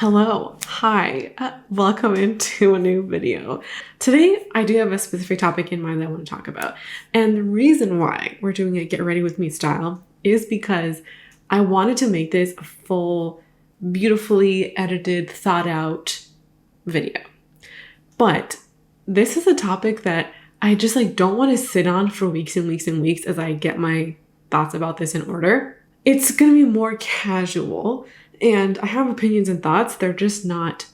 Hello, hi, welcome into a new video. Today, I do have a specific topic in mind that I want to talk about. And the reason why we're doing a Get Ready With Me style is because I wanted to make this a full, beautifully edited, thought out video. But this is a topic that I just don't want to sit on for weeks and weeks and weeks as I get my thoughts about this in order. It's going to be more casual. And I have opinions and thoughts. They're just not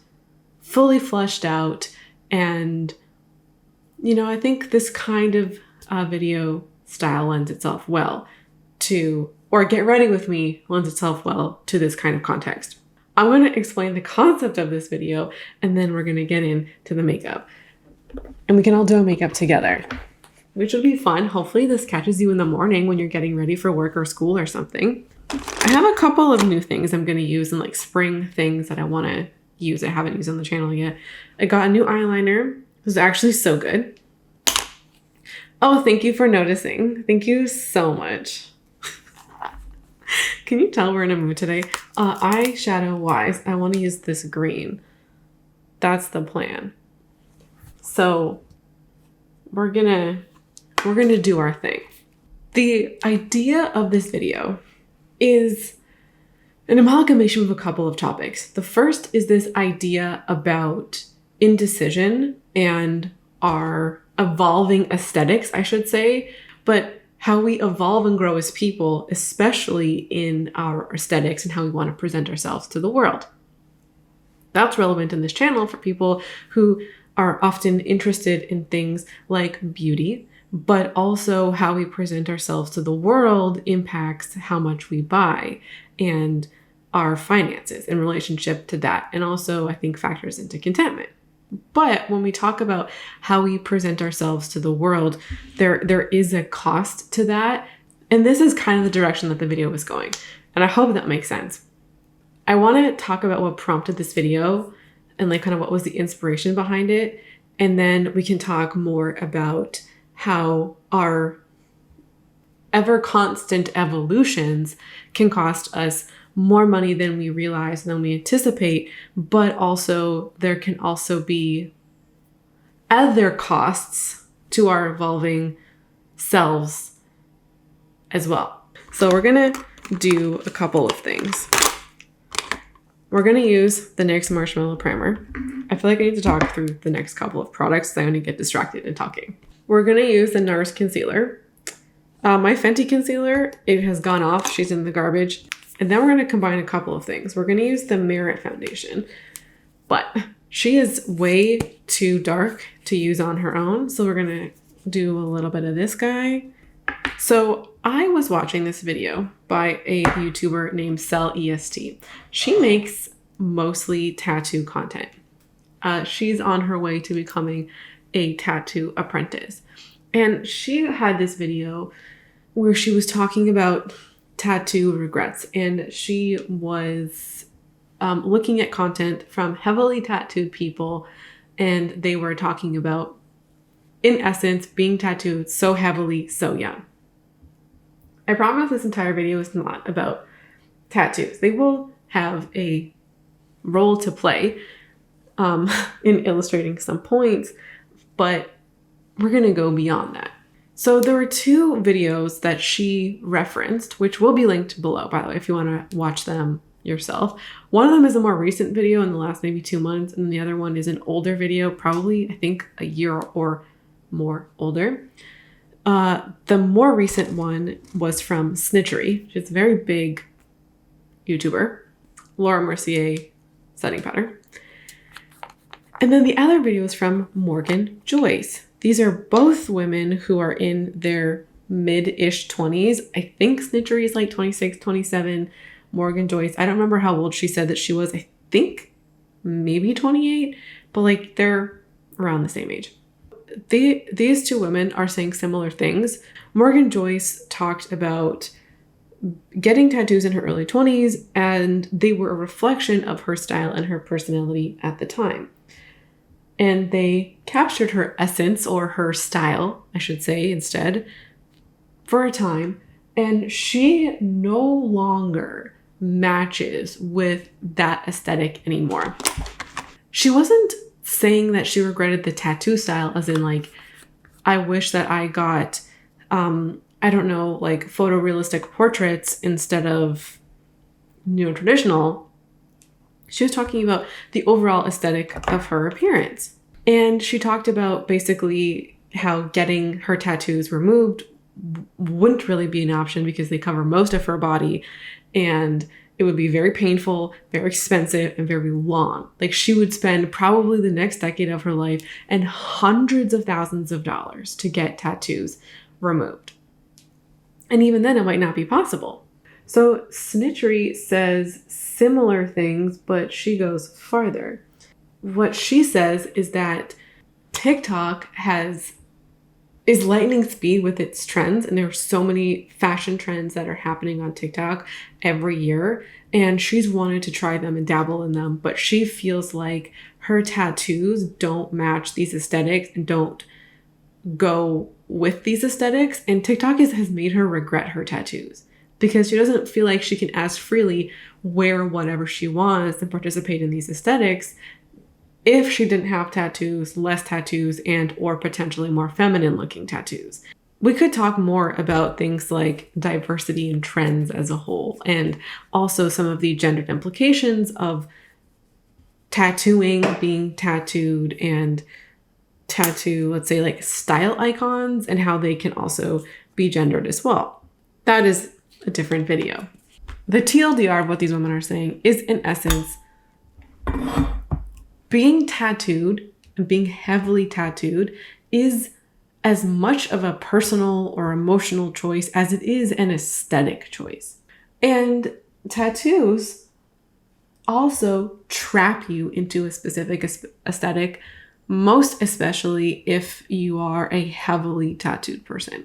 fully fleshed out. And, I think this kind of video style lends itself well to, or Get Ready With Me lends itself well to this kind of context. I'm going to explain the concept of this video, and then we're going to get into the makeup. And we can all do a makeup together, which would be fun. Hopefully this catches you in the morning when you're getting ready for work or school or something. I have a couple of new things I'm going to use and spring things that I want to use. I haven't used on the channel yet. I got a new eyeliner. It was actually so good. Oh, thank you for noticing. Thank you so much. Can you tell we're in a mood today? Eyeshadow wise, I want to use this green. That's the plan. So we're gonna do our thing. The idea of this video is an amalgamation of a couple of topics. The first is this idea about indecision and our evolving aesthetics, I should say, but how we evolve and grow as people, especially in our aesthetics and how we want to present ourselves to the world. That's relevant in this channel for people who are often interested in things like beauty, but also how we present ourselves to the world impacts how much we buy and our finances in relationship to that. And also, I think, factors into contentment. But when we talk about how we present ourselves to the world, there is a cost to that. And this is kind of the direction that the video was going. And I hope that makes sense. I want to talk about what prompted this video and kind of what was the inspiration behind it. And then we can talk more about how our ever constant evolutions can cost us more money than we realize, than we anticipate, but also there can also be other costs to our evolving selves as well. So we're gonna do a couple of things. We're gonna use the NYX Marshmallow Primer. I feel like I need to talk through the next couple of products because I only get distracted in talking. We're going to use the NARS concealer. My Fenty concealer, it has gone off. She's in the garbage. And then we're going to combine a couple of things. We're going to use the Merit foundation. But she is way too dark to use on her own. So we're going to do a little bit of this guy. So I was watching this video by a YouTuber named Cell EST. She makes mostly tattoo content. She's on her way to becoming a tattoo apprentice. And she had this video where she was talking about tattoo regrets. And she was looking at content from heavily tattooed people. And they were talking about, in essence, being tattooed so heavily, so young. I promise this entire video is not about tattoos. They will have a role to play in illustrating some points, but we're going to go beyond that. So there were two videos that she referenced, which will be linked below, by the way, if you want to watch them yourself. One of them is a more recent video in the last maybe 2 months, and the other one is an older video, probably, I think, a year or more older. The more recent one was from Snitchery, which is a very big YouTuber, Laura Mercier setting powder. And then the other video is from Morgan Joyce. These are both women who are in their mid-ish 20s. I think Snitchery is 26, 27. Morgan Joyce, I don't remember how old she said that she was. I think maybe 28, but they're around the same age. These two women are saying similar things. Morgan Joyce talked about getting tattoos in her early 20s, and they were a reflection of her style and her personality at the time. And they captured her essence, or her style, I should say, instead, for a time. And she no longer matches with that aesthetic anymore. She wasn't saying that she regretted the tattoo style, as in like, I wish that I got, I don't know, like photorealistic portraits instead of neo-traditional. She was talking about the overall aesthetic of her appearance. And she talked about basically how getting her tattoos removed wouldn't really be an option because they cover most of her body, and it would be very painful, very expensive, and very long. Like, she would spend probably the next decade of her life and hundreds of thousands of dollars to get tattoos removed. And even then, it might not be possible. So Snitchery says similar things, but she goes farther. What she says is that TikTok is lightning speed with its trends, and there are so many fashion trends that are happening on TikTok every year, and she's wanted to try them and dabble in them, but she feels like her tattoos don't match these aesthetics and don't go with these aesthetics, and TikTok has made her regret her tattoos because she doesn't feel like she can as freely wear whatever she wants and participate in these aesthetics if she didn't have tattoos, less tattoos, and or potentially more feminine looking tattoos. We could talk more about things like diversity and trends as a whole, and also some of the gendered implications of tattooing, being tattooed, and tattoo, let's say like style icons, and how they can also be gendered as well. That is a different video. The TLDR of what these women are saying is, in essence, being tattooed and being heavily tattooed is as much of a personal or emotional choice as it is an aesthetic choice. And tattoos also trap you into a specific aesthetic, most especially if you are a heavily tattooed person.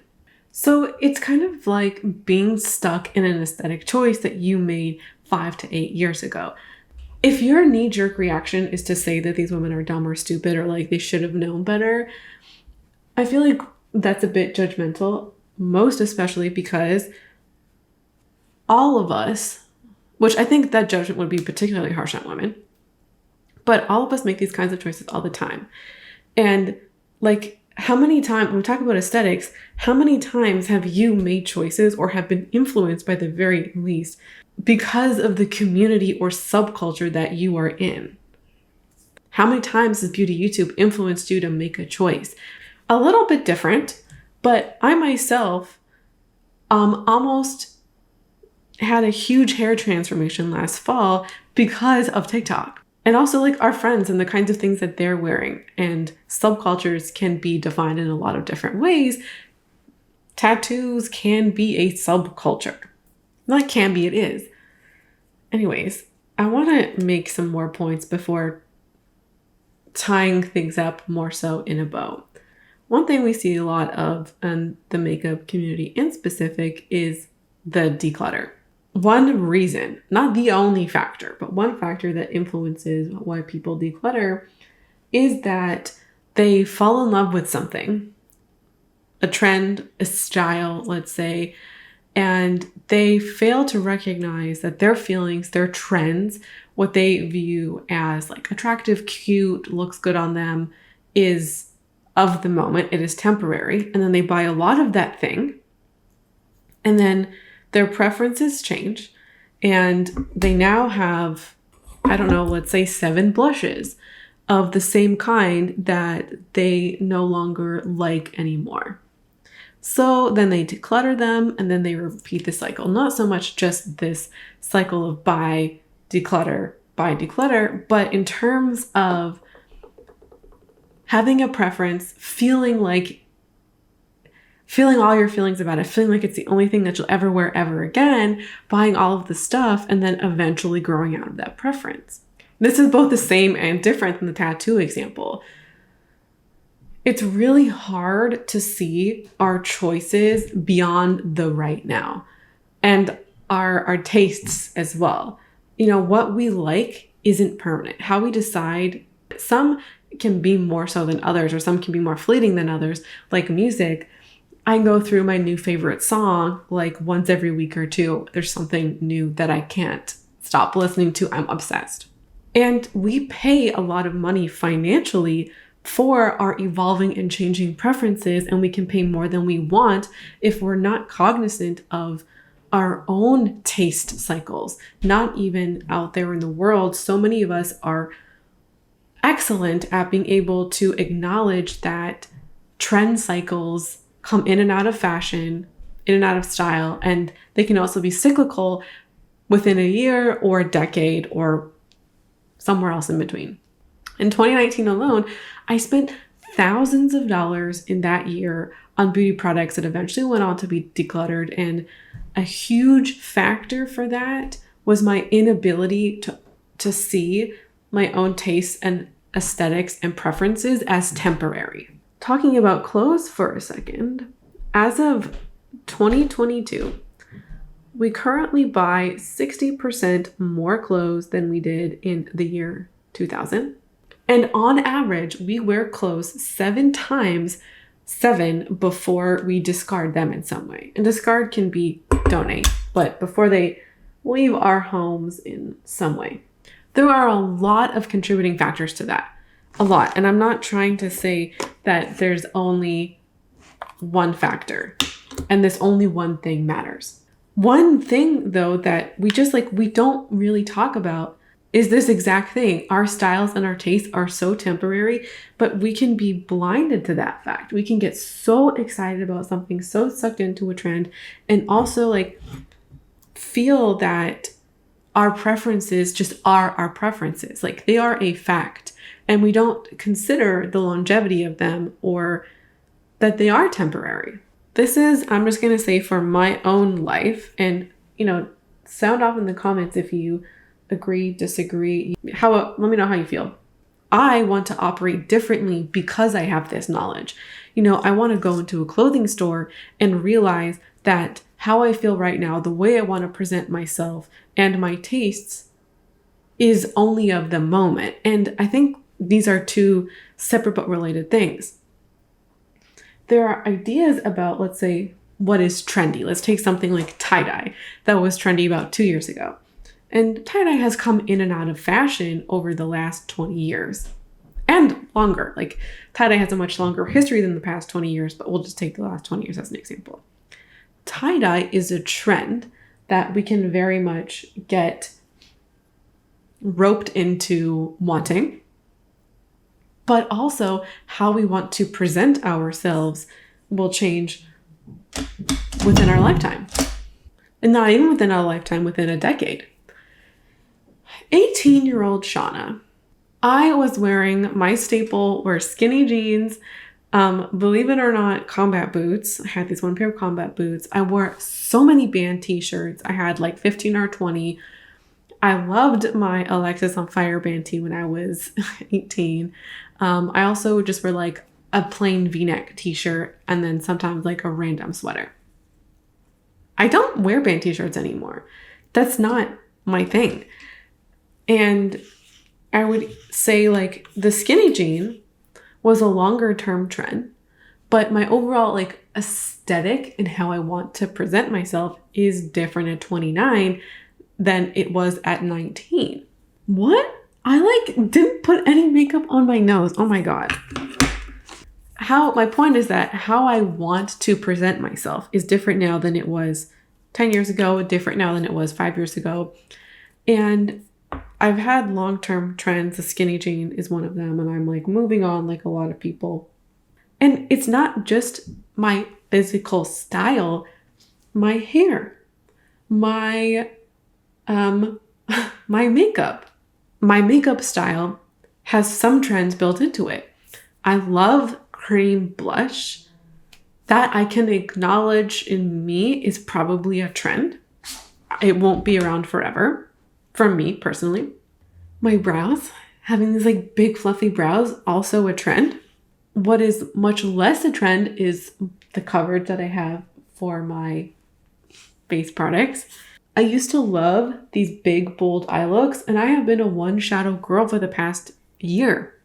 So it's kind of like being stuck in an aesthetic choice that you made 5 to 8 years ago. If your knee-jerk reaction is to say that these women are dumb or stupid or like they should have known better, I feel like that's a bit judgmental, most especially because all of us, which I think that judgment would be particularly harsh on women, but all of us make these kinds of choices all the time. And like, how many times, when we talk about aesthetics, how many times have you made choices or have been influenced by the very least because of the community or subculture that you are in? How many times has Beauty YouTube influenced you to make a choice? A little bit different, but I myself almost had a huge hair transformation last fall because of TikTok. And also like our friends and the kinds of things that they're wearing. And subcultures can be defined in a lot of different ways. Tattoos can be a subculture. Not can be, it is. Anyways, I want to make some more points before tying things up more so in a bow. One thing we see a lot of in the makeup community in specific is the declutter. One reason, not the only factor, but one factor that influences why people declutter is that they fall in love with something, a trend, a style, let's say, and they fail to recognize that their feelings, their trends, what they view as like attractive, cute, looks good on them, is of the moment. It is temporary. And then they buy a lot of that thing. And then their preferences change. And they now have, I don't know, let's say 7 blushes of the same kind that they no longer like anymore. So then they declutter them, and then they repeat the cycle. Not so much just this cycle of buy, declutter, but in terms of having a preference, feeling all your feelings about it, feeling like it's the only thing that you'll ever wear ever again, buying all of the stuff, and then eventually growing out of that preference. This is both the same and different than the tattoo example. It's really hard to see our choices beyond the right now and our tastes as well. You know, what we like isn't permanent. How we decide, some can be more so than others, or some can be more fleeting than others, like music. I go through my new favorite song like once every week or two. There's something new that I can't stop listening to. I'm obsessed. And we pay a lot of money financially for our evolving and changing preferences, and we can pay more than we want if we're not cognizant of our own taste cycles, not even out there in the world. So many of us are excellent at being able to acknowledge that trend cycles come in and out of fashion, in and out of style, and they can also be cyclical within a year or a decade or somewhere else in between. In 2019 alone, I spent thousands of dollars in that year on beauty products that eventually went on to be decluttered. And a huge factor for that was my inability to see my own tastes and aesthetics and preferences as temporary. Talking about clothes for a second, as of 2022, we currently buy 60% more clothes than we did in the year 2000. And on average, we wear clothes 7 times 7 before we discard them in some way. And discard can be donate, but before they leave our homes in some way. There are a lot of contributing factors to that. A lot. And I'm not trying to say that there's only one factor and this only one thing matters. One thing though that we don't really talk about is this exact thing. Our styles and our tastes are so temporary, but we can be blinded to that fact. We can get so excited about something, so sucked into a trend, and also like feel that our preferences just are our preferences. Like they are a fact, and we don't consider the longevity of them or that they are temporary. This is, I'm just going to say for my own life, and sound off in the comments if you agree, disagree, let me know how you feel. I want to operate differently because I have this knowledge. I want to go into a clothing store and realize that how I feel right now, the way I want to present myself and my tastes is only of the moment. And I think these are two separate but related things. There are ideas about, let's say, what is trendy. Let's take something like tie-dye that was trendy about 2 years ago. And tie-dye has come in and out of fashion over the last 20 years and longer. Like tie-dye has a much longer history than the past 20 years, but we'll just take the last 20 years as an example. Tie-dye is a trend that we can very much get roped into wanting, but also how we want to present ourselves will change within our lifetime. And not even within our lifetime, within a decade. 18-year-old Shauna, I was wearing my staple were skinny jeans, believe it or not, combat boots. I had this one pair of combat boots. I wore so many band t-shirts. I had like 15 or 20. I loved my Alexis on Fire band tee when I was 18. I also just wear like a plain v-neck t-shirt and then sometimes like a random sweater. I don't wear band t-shirts anymore. That's not my thing. And I would say like the skinny jean was a longer term trend, but my overall like aesthetic and how I want to present myself is different at 29 than it was at 19. What? I like didn't put any makeup on my nose. Oh my God. My point is that how I want to present myself is different now than it was 10 years ago, different now than it was 5 years ago. And I've had long-term trends. The skinny jean is one of them. And I'm like moving on like a lot of people. And it's not just my physical style, my hair, my makeup. My makeup style has some trends built into it. I love cream blush. That I can acknowledge in me is probably a trend. It won't be around forever. For me personally. My brows, having these like big fluffy brows, also a trend. What is much less a trend is the coverage that I have for my face products. I used to love these big bold eye looks, and I have been a one shadow girl for the past year.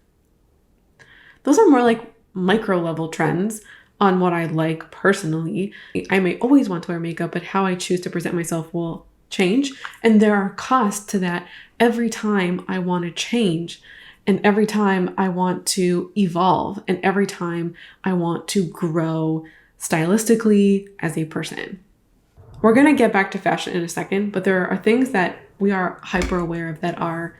Those are more like micro level trends. on what I like personally. I may always want to wear makeup, but how I choose to present myself will change. And there are costs to that every time I want to change, and every time I want to evolve, and every time I want to grow stylistically as a person. We're going to get back to fashion in a second, but there are things that we are hyper aware of that are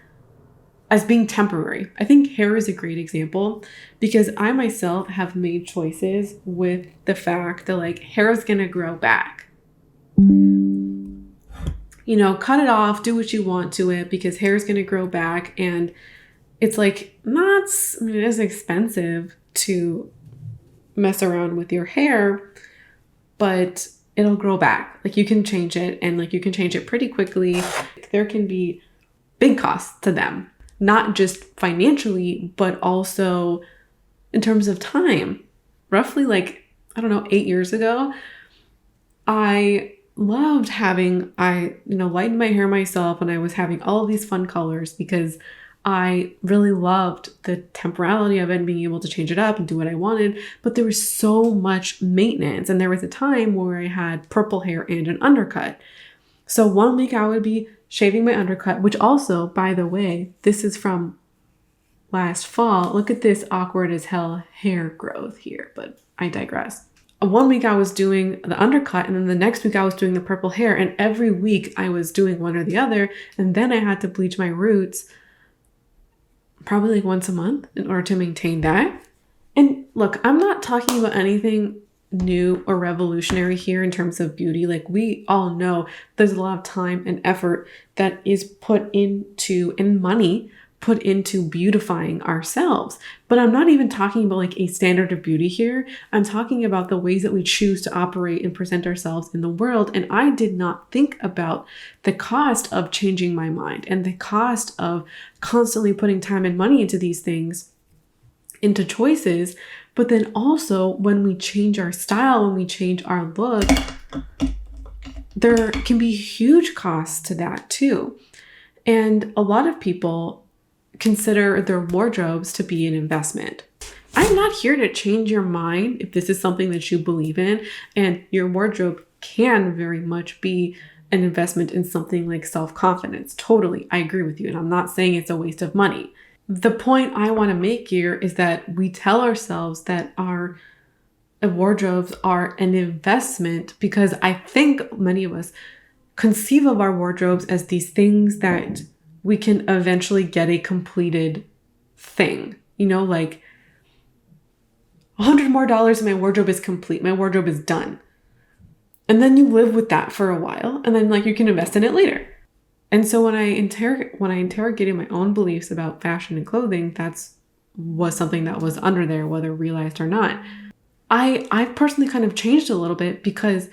as being temporary. I think hair is a great example because I myself have made choices with the fact that like hair is going to grow back. You know, cut it off, do what you want to it because hair is going to grow back. And it's like it is expensive to mess around with your hair, but it'll grow back. Like you can change it, and like you can change it pretty quickly. There can be big costs to them, not just financially, but also in terms of time. Roughly 8 years ago, I loved having, lightened my hair myself, and I was having all of these fun colors because I really loved the temporality of it and being able to change it up and do what I wanted. But there was so much maintenance. And there was a time where I had purple hair and an undercut. So 1 week I would be shaving my undercut, which also, by the way, this is from last fall. Look at this awkward as hell hair growth here, but I digress. 1 week I was doing the undercut, and then the next week I was doing the purple hair. And every week I was doing one or the other. And then I had to bleach my roots probably like once a month in order to maintain that. And look, I'm not talking about anything new or revolutionary here in terms of beauty. Like we all know there's a lot of time and effort that is put into, and money put into beautifying ourselves. But I'm not even talking about like a standard of beauty here. I'm talking about the ways that we choose to operate and present ourselves in the world. And I did not think about the cost of changing my mind and the cost of constantly putting time and money into these things, into choices. But then also when we change our style, when we change our look, there can be huge costs to that too. And a lot of people consider their wardrobes to be an investment. I'm not here to change your mind if this is something that you believe in, and your wardrobe can very much be an investment in something like self-confidence. Totally, I agree with you, and I'm not saying it's a waste of money. The point I want to make here is that we tell ourselves that our wardrobes are an investment because I think many of us conceive of our wardrobes as these things that we can eventually get a completed thing. You know, like $100 more and my wardrobe is complete. My wardrobe is done. And then you live with that for a while, and then like you can invest in it later. And so when I interrogated my own beliefs about fashion and clothing, was something that was under there, whether realized or not. I personally kind of changed a little bit because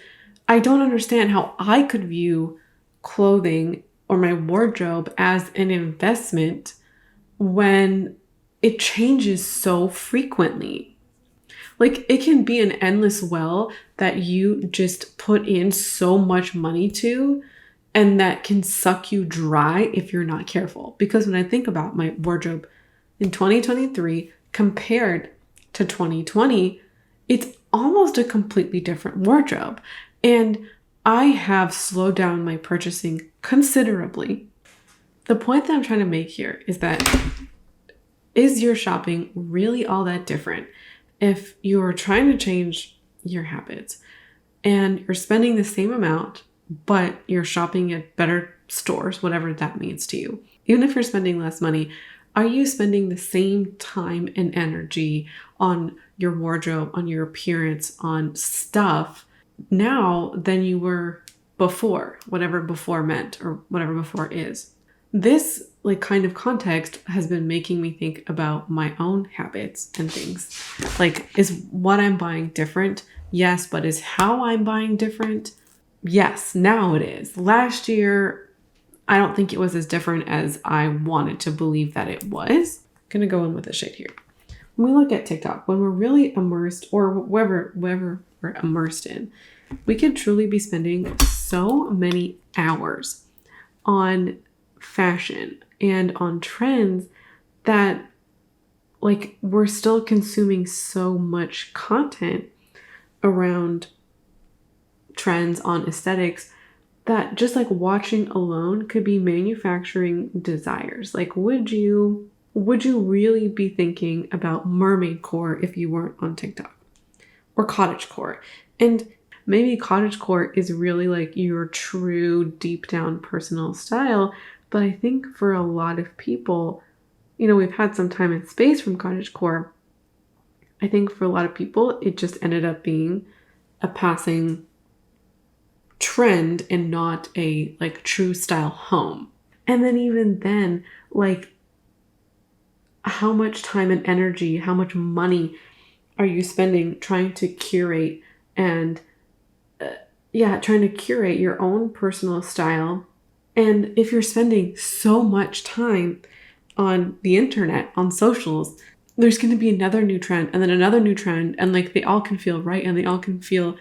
I don't understand how I could view clothing or my wardrobe as an investment when it changes so frequently. Like it can be an endless well that you just put in so much money to, and that can suck you dry if you're not careful. Because when I think about my wardrobe in 2023 compared to 2020, it's almost a completely different wardrobe. And I have slowed down my purchasing considerably. The point that I'm trying to make here is that, is your shopping really all that different if you're trying to change your habits and you're spending the same amount, but you're shopping at better stores, whatever that means to you? Even if you're spending less money, are you spending the same time and energy on your wardrobe, on your appearance, on stuff now than you were before, whatever before meant or whatever before is? This like kind of context has been making me think about my own habits and things. Like, is what I'm buying different? Yes, but is how I'm buying different? Yes, now it is. Last year, I don't think it was as different as I wanted to believe that it was. I'm gonna go in with a shade here. When we look at TikTok, when we're really immersed, or wherever we're immersed in, we could truly be spending so many hours on fashion and on trends that like we're still consuming so much content around trends on aesthetics that just like watching alone could be manufacturing desires. Like, would you really be thinking about mermaid core if you weren't on TikTok, or cottage core? And maybe cottage core is really like your true deep down personal style, but I think for a lot of people, we've had some time and space from cottage core. I think for a lot of people it just ended up being a passing trend and not a like true style home. And then even then, like, how much time and energy, how much money are you spending trying to curate and trying to curate your own personal style? And if you're spending so much time on the internet, on socials, there's going to be another new trend and then another new trend, and like they all can feel right and they all can feel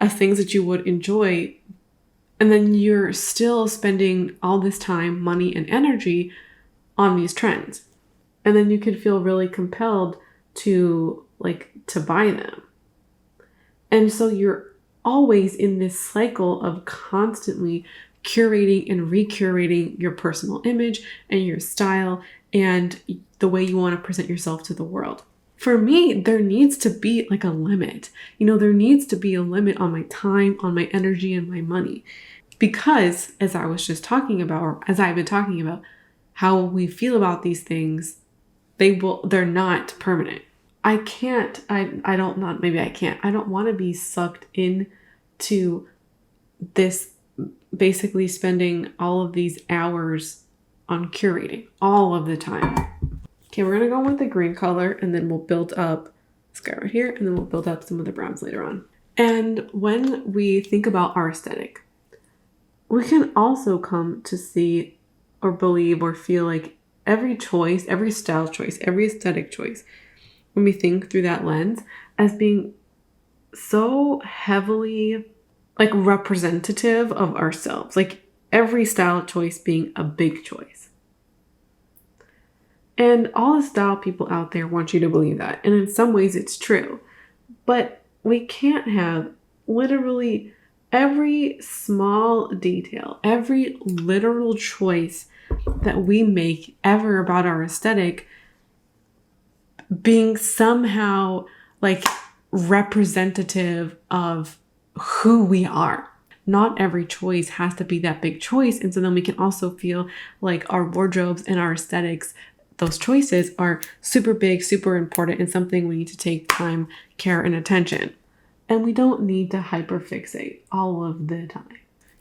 as things that you would enjoy. And then you're still spending all this time, money, and energy on these trends. And then you could feel really compelled to buy them. And so you're always in this cycle of constantly curating and recurating your personal image and your style and the way you want to present yourself to the world. For me, there needs to be like a limit. There needs to be a limit on my time, on my energy, and my money. Because as I was just talking about, or as I've been talking about, how we feel about these things, they're not permanent. I don't want to be sucked into this, basically spending all of these hours on curating all of the time. Okay, we're going to go with the green color, and then we'll build up this guy right here, and then we'll build up some of the browns later on. And when we think about our aesthetic, we can also come to see or believe or feel like every choice, every style choice, every aesthetic choice, when we think through that lens, as being so heavily like representative of ourselves, like every style choice being a big choice. And all the style people out there want you to believe that. And in some ways it's true. But we can't have literally every small detail, every literal choice that we make ever about our aesthetic being somehow like representative of who we are. Not every choice has to be that big choice. And so then we can also feel like our wardrobes and our aesthetics, those choices are super big, super important, and something we need to take time, care, and attention. And we don't need to hyperfixate all of the time.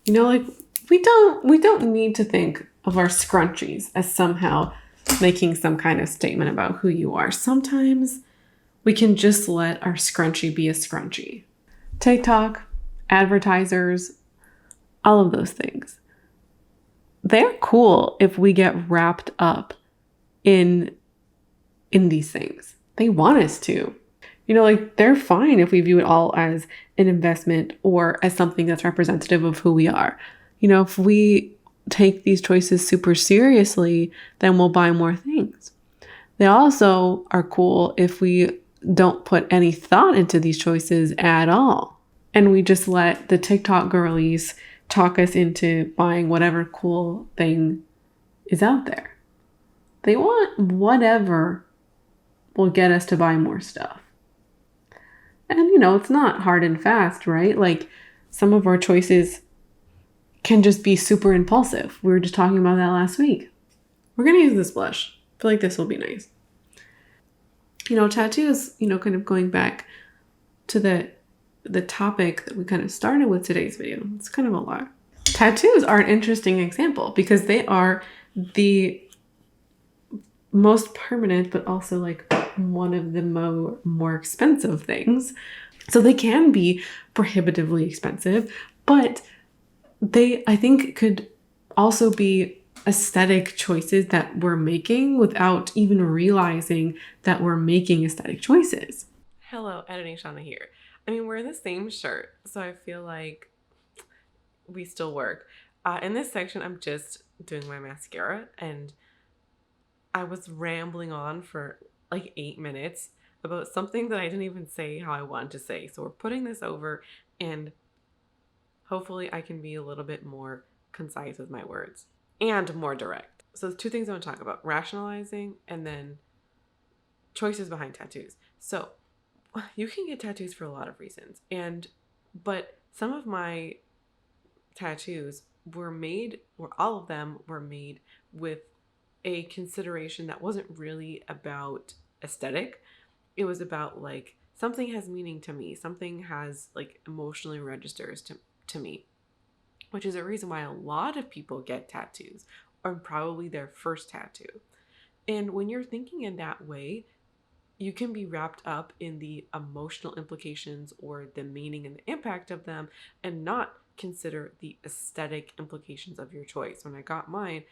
Like we don't need to think of our scrunchies as somehow making some kind of statement about who you are. Sometimes we can just let our scrunchie be a scrunchie. TikTok, advertisers, all of those things. They're cool if we get wrapped up in these things. They want us to. They're fine if we view it all as an investment or as something that's representative of who we are. If we take these choices super seriously, then we'll buy more things. They also are cool if we don't put any thought into these choices at all. And we just let the TikTok girlies talk us into buying whatever cool thing is out there. They want whatever will get us to buy more stuff. And, it's not hard and fast, right? Like some of our choices can just be super impulsive. We were just talking about that last week. We're going to use this blush. I feel like this will be nice. Tattoos, kind of going back to the topic that we kind of started with today's video. It's kind of a lot. Tattoos are an interesting example because they are the most permanent, but also like one of the more expensive things. So they can be prohibitively expensive, but they, I think, could also be aesthetic choices that we're making without even realizing that we're making aesthetic choices. Hello, Editing Shauna here. We're in the same shirt, so I feel like we still work. In this section, I'm just doing my mascara, and I was rambling on for like 8 minutes about something that I didn't even say how I wanted to say. So we're putting this over, and hopefully I can be a little bit more concise with my words and more direct. So there's two things I want to talk about: rationalizing and then choices behind tattoos. So you can get tattoos for a lot of reasons. But some of my tattoos were made, or all of them were made with a consideration that wasn't really about aesthetic. It was about like something has meaning to me, something has like emotionally registers to me, which is a reason why a lot of people get tattoos, or probably their first tattoo. And when you're thinking in that way, you can be wrapped up in the emotional implications or the meaning and the impact of them, and not consider the aesthetic implications of your choice. When I got mine,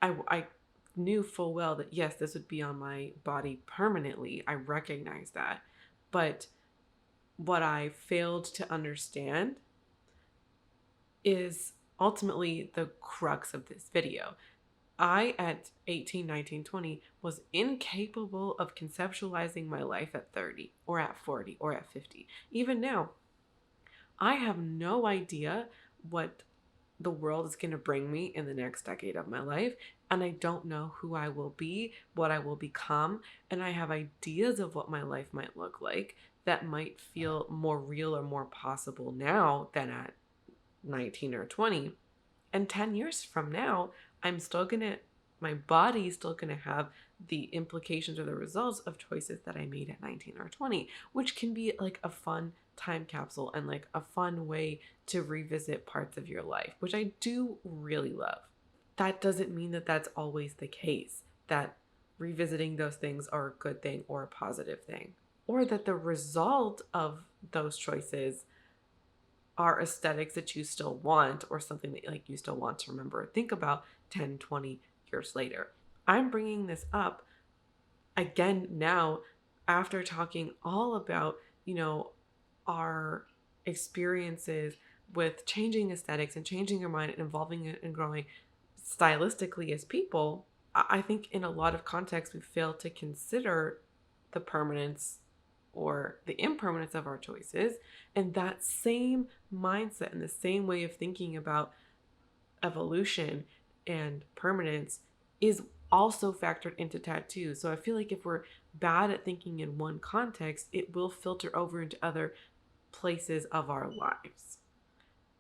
I knew full well that yes, this would be on my body permanently. I recognize that. But what I failed to understand is ultimately the crux of this video. I, at 18, 19, 20, was incapable of conceptualizing my life at 30 or at 40 or at 50. Even now, I have no idea what the world is going to bring me in the next decade of my life. And I don't know who I will be, what I will become. And I have ideas of what my life might look like that might feel more real or more possible now than at 19 or 20. And 10 years from now, my body's still gonna have the implications or the results of choices that I made at 19 or 20, which can be like a fun time capsule and like a fun way to revisit parts of your life, which I do really love. That doesn't mean that that's always the case, that revisiting those things are a good thing or a positive thing, or that the result of those choices are aesthetics that you still want, or something that like you still want to remember or think about 10, 20 years later. I'm bringing this up again now after talking all about, our experiences with changing aesthetics and changing your mind and evolving it and growing stylistically as people. I think in a lot of contexts we fail to consider the permanence or the impermanence of our choices. And that same mindset and the same way of thinking about evolution and permanence is also factored into tattoos. So I feel like if we're bad at thinking in one context, it will filter over into other places of our lives.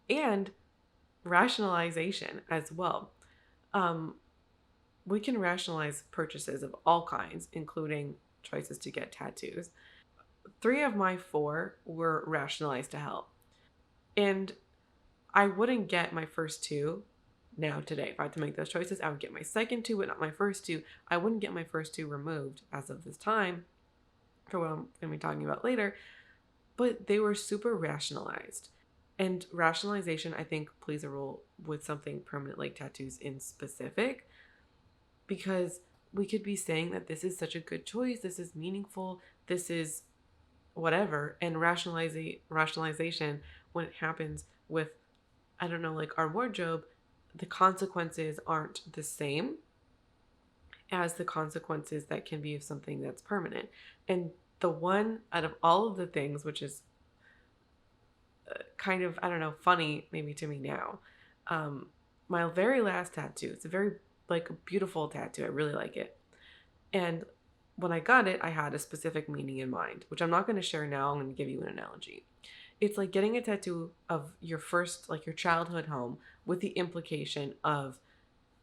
And rationalization as well. We can rationalize purchases of all kinds, including choices to get tattoos. 3 of my 4 were rationalized to help. And I wouldn't get my first 2 now today. If I had to make those choices, I would get my second 2, but not my first 2. I wouldn't get my first 2 removed as of this time for what I'm going to be talking about later. But they were super rationalized. And rationalization, I think, plays a role with something permanent like tattoos in specific, because we could be saying that this is such a good choice, this is meaningful, this is whatever, and rationalization, when it happens with, I don't know, like our wardrobe, the consequences aren't the same as the consequences that can be of something that's permanent. And the one out of all of the things, which is kind of, I don't know, funny maybe to me now, my very last tattoo, it's a very like beautiful tattoo, I really like it. And when I got it, I had a specific meaning in mind, which I'm not going to share now. I'm going to give you an analogy. It's like getting a tattoo of your first, like your childhood home, with the implication of,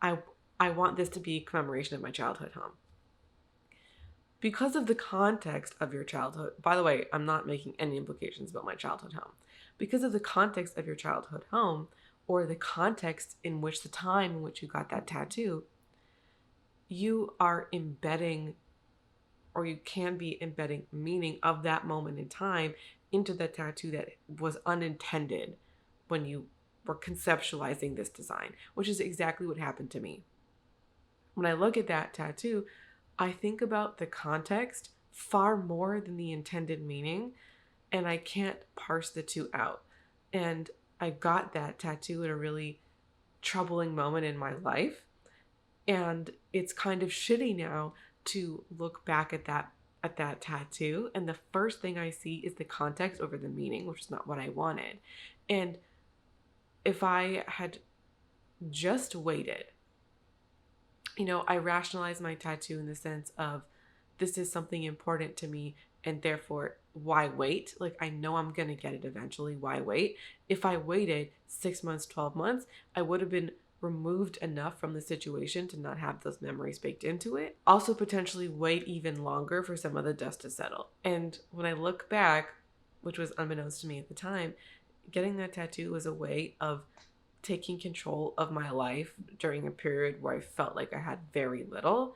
I, I want this to be a commemoration of my childhood home. Because of the context of your childhood, by the way, I'm not making any implications about my childhood home. Because of the context of your childhood home, or the context in which the time in which you got that tattoo, you are embedding, or you can be embedding meaning of that moment in time into the tattoo that was unintended when you were conceptualizing this design, which is exactly what happened to me. When I look at that tattoo, I think about the context far more than the intended meaning, and I can't parse the two out. And I got that tattoo at a really troubling moment in my life. And it's kind of shitty now to look back at that at that tattoo, and the first thing I see is the context over the meaning, which is not what I wanted. And if I had just waited, I rationalize my tattoo in the sense of this is something important to me, and therefore, why wait? Like, I know I'm going to get it eventually. Why wait? If I waited 6 months, 12 months, I would have been removed enough from the situation to not have those memories baked into it. Also, potentially wait even longer for some of the dust to settle. And when I look back, which was unbeknownst to me at the time, getting that tattoo was a way of taking control of my life during a period where I felt like I had very little.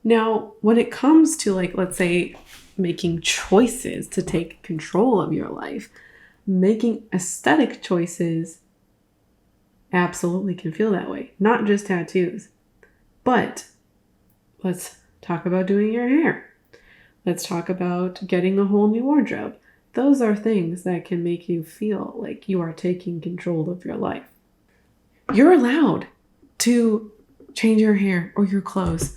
Now, when it comes to, like, let's say, making choices to take control of your life, making aesthetic choices absolutely can feel that way. Not just tattoos. But let's talk about doing your hair. Let's talk about getting a whole new wardrobe. Those are things that can make you feel like you are taking control of your life. You're allowed to change your hair or your clothes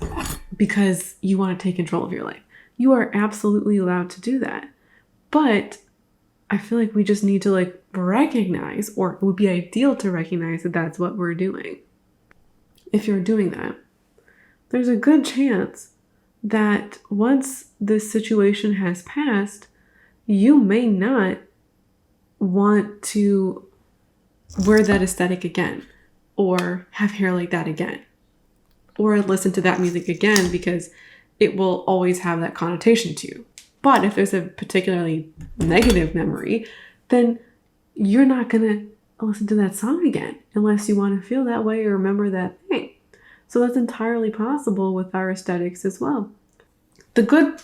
because you want to take control of your life. You are absolutely allowed to do that. But I feel like we just need to recognize, or it would be ideal to recognize that that's what we're doing. If you're doing that, there's a good chance that once this situation has passed, you may not want to wear that aesthetic again, or have hair like that again, or listen to that music again, because it will always have that connotation to you. But if there's a particularly negative memory, then you're not going to listen to that song again unless you want to feel that way or remember that thing. So that's entirely possible with our aesthetics as well. The good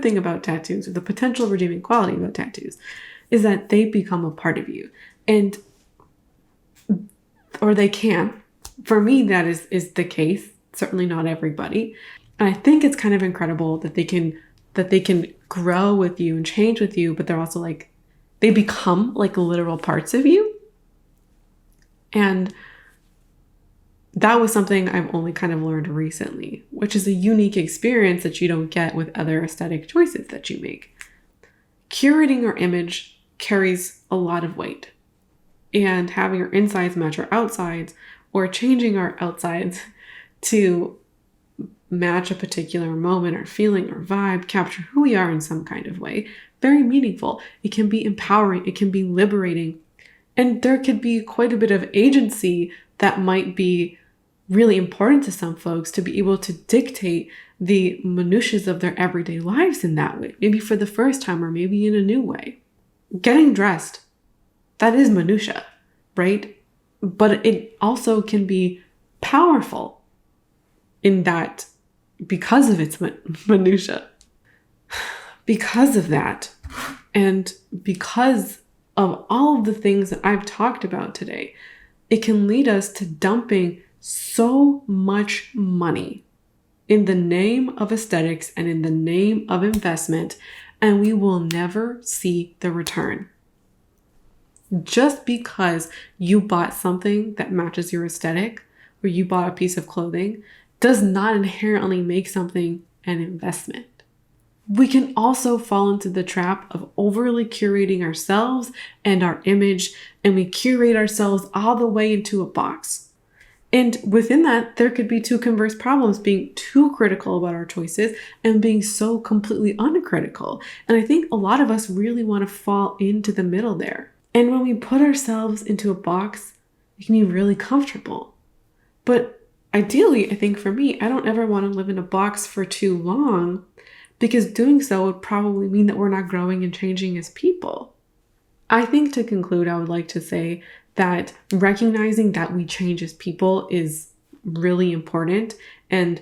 thing about tattoos, or the potential redeeming quality about tattoos, is that they become a part of you. Or they can. For me, that is the case. Certainly not everybody. And I think it's kind of incredible that they can grow with you and change with you, but they're also they become literal parts of you. And that was something I've only kind of learned recently, which is a unique experience that you don't get with other aesthetic choices that you make. Curating your image carries a lot of weight. And having our insides match our outsides, or changing our outsides to match a particular moment or feeling or vibe, capture who we are in some kind of way, very meaningful. It can be empowering. It can be liberating. And there could be quite a bit of agency that might be really important to some folks, to be able to dictate the minutiae of their everyday lives in that way, maybe for the first time or maybe in a new way. Getting dressed, that is minutia, right? But it also can be powerful in that, because of its minutia. Because of that, and because of all of the things that I've talked about today, it can lead us to dumping so much money in the name of aesthetics and in the name of investment, and we will never see the return. Just because you bought something that matches your aesthetic, or you bought a piece of clothing, does not inherently make something an investment. We can also fall into the trap of overly curating ourselves and our image, and we curate ourselves all the way into a box. And within that, there could be two converse problems: being too critical about our choices and being so completely uncritical. And I think a lot of us really want to fall into the middle there. And when we put ourselves into a box, it can be really comfortable. But ideally, I think for me, I don't ever want to live in a box for too long, because doing so would probably mean that we're not growing and changing as people. I think, to conclude, I would like to say that recognizing that we change as people is really important. And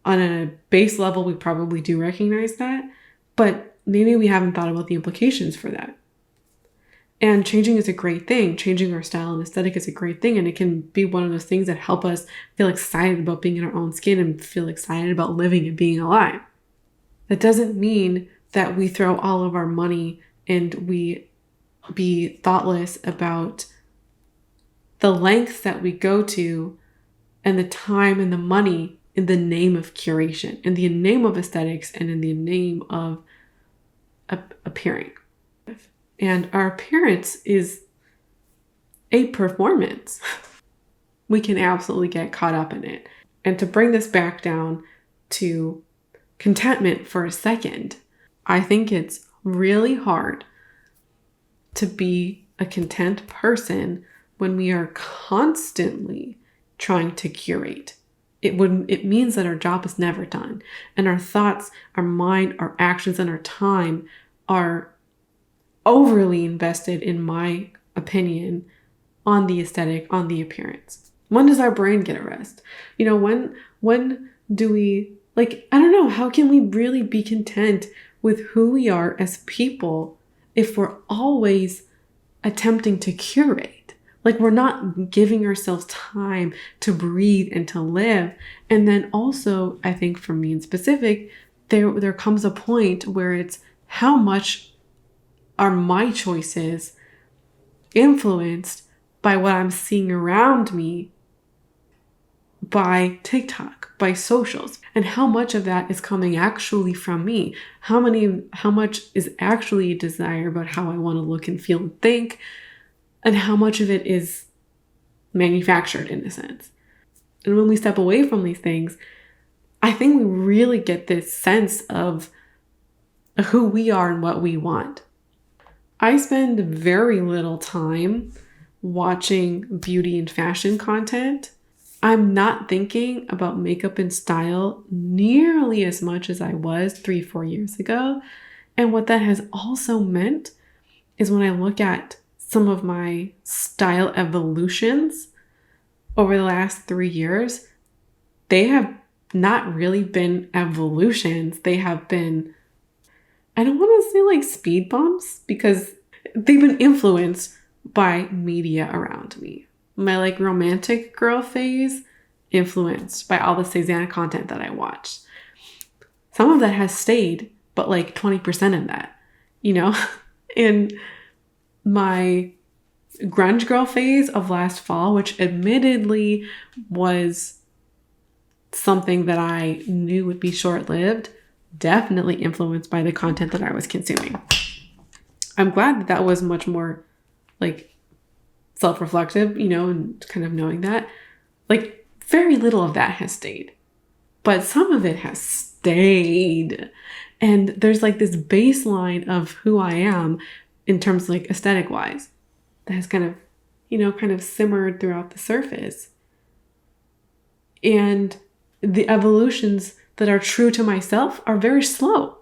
on a base level, we probably do recognize that, but maybe we haven't thought about the implications for that. And changing is a great thing. Changing our style and aesthetic is a great thing. And it can be one of those things that help us feel excited about being in our own skin and feel excited about living and being alive. That doesn't mean that we throw all of our money and we be thoughtless about the lengths that we go to and the time and the money in the name of curation, in the name of aesthetics, and in the name of appearing. And our appearance is a performance. We can absolutely get caught up in it. And to bring this back down to contentment for a second, I think it's really hard to be a content person when we are constantly trying to curate. It means that our job is never done, and our thoughts, our mind, our actions, and our time are overly invested, in my opinion, on the aesthetic, on the appearance. When does our brain get a rest? You know, when do we, like, I don't know, how can we really be content with who we are as people if we're always attempting to curate? Like, we're not giving ourselves time to breathe and to live. And then also, I think for me in specific, there comes a point where it's how much are my choices influenced by what I'm seeing around me, by TikTok, by socials, and how much of that is coming actually from me? How much is actually a desire about how I want to look and feel and think? And how much of it is manufactured in a sense? And when we step away from these things, I think we really get this sense of who we are and what we want. I spend very little time watching beauty and fashion content. I'm not thinking about makeup and style nearly as much as I was 3-4 years ago. And what that has also meant is when I look at some of my style evolutions over the last 3 years, they have not really been evolutions. They have been, I don't want to say like speed bumps, because they've been influenced by media around me. My like romantic girl phase, influenced by all the Cézanne content that I watched. Some of that has stayed, but like 20% of that, you know? And my grunge girl phase of last fall, which admittedly was something that I knew would be short-lived, definitely influenced by the content that I was consuming. I'm glad that that was much more like self-reflective, you know, and kind of knowing that. Like, very little of that has stayed, but some of it has stayed. And there's like this baseline of who I am in terms of like aesthetic wise that has kind of, you know, kind of simmered throughout the surface. And the evolutions that are true to myself are very slow.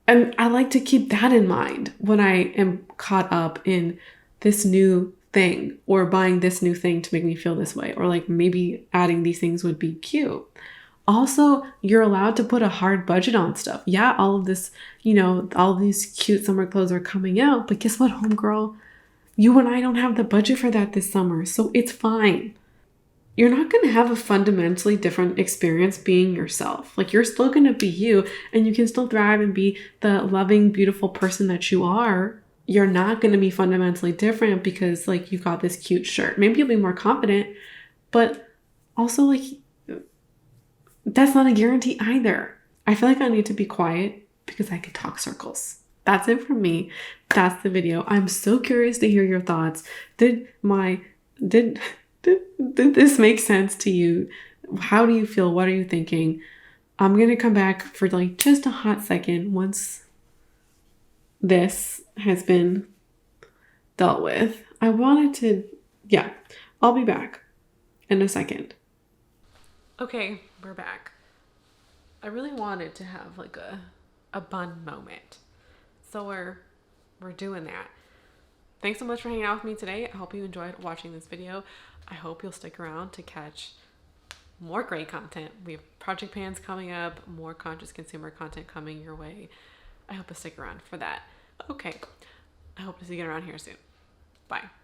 And I like to keep that in mind when I am caught up in this new thing, or buying this new thing to make me feel this way, or like maybe adding these things would be cute. Also, you're allowed to put a hard budget on stuff. Yeah, all of this, you know, all these cute summer clothes are coming out, but guess what, homegirl? You and I don't have the budget for that this summer, so it's fine. You're not going to have a fundamentally different experience being yourself. Like, you're still going to be you, and you can still thrive and be the loving, beautiful person that you are. You're not going to be fundamentally different because like you got this cute shirt. Maybe you'll be more confident, but also like that's not a guarantee either. I feel like I need to be quiet because I could talk circles. That's it from me. That's the video. I'm so curious to hear your thoughts. Did this make sense to you? How do you feel? What are you thinking? I'm going to come back for like just a hot second once this has been dealt with. I wanted to, I'll be back in a second. Okay, we're back. I really wanted to have like a bun moment. So we're doing that. Thanks so much for hanging out with me today. I hope you enjoyed watching this video. I hope you'll stick around to catch more great content. We have project pans coming up, more conscious consumer content coming your way. I hope you'll stick around for that. Okay. I hope to see you around here soon. Bye.